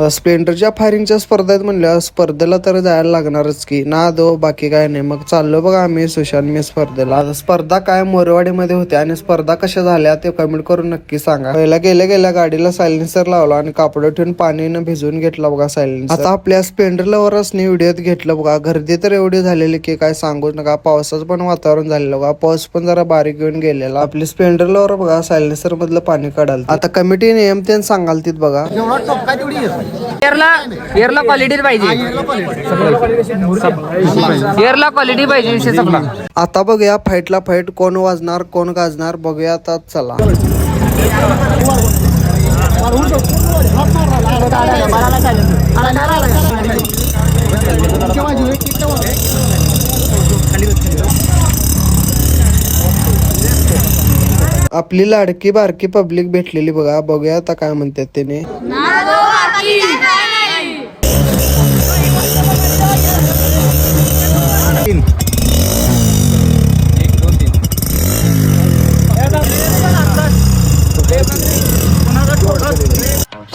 स्प्लेंडरच्या फायरिंगच्या स्पर्धा आहेत म्हणल्या स्पर्धेला तर जायला लागणारच की ना दो बाकी काय नाही. मग चाललो बघा आम्ही सुशांत मी स्पर्धेला. स्पर्धा काय मोरवाडीमध्ये होत्या आणि स्पर्धा कशा झाल्या ते कमेंट करून नक्की सांगा. पहिला गेल्या गाडीला सायलेन्सर लावला आणि कापड ठेवून पाणीनं भिजवून घेतला बघा सायलेन्सर. आता आपल्या स्प्लेंडरला वरच व्हिडिओत घेतलं बघा. गर्दी तर एवढी झालेली की काय सांगूच नका. पावसाचं पण वातावरण झालेलं बघा. पाऊस पण जरा बारीक येऊन गेलेला. आपली स्प्लेंडरला वर बघा सायलेन्सर मधलं पाणी काढाल. आता कमिटी नियम ते सांगाल तिथ बघा. एअरला क्वालिटी पाहिजे. एअरला क्वालिटी पाहिजे विषय संपला. आता बघूया फाईटला फाईट कोण वाजणार कोण गाजणार बघूया. आता चला आपली लाडकी बारकी पब्लिक भेटलेली बघा. बघूया आता काय म्हणतात त्याने.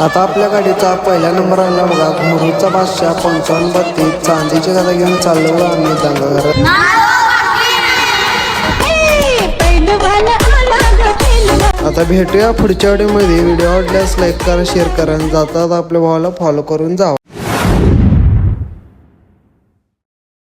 आता आपल्या गाडीचा पहिला नंबर आला बघा. मुरुडचा बादशाह 5532 चांदीची गादा घेऊन चाललो बघा आम्ही दंगा. आता भेटूया पुढच्या व्हिडिओमध्ये. व्हिडिओ आवडल्यास लाईक करा शेअर करा. जातात आपल्या भावाला फॉलो करून जावा.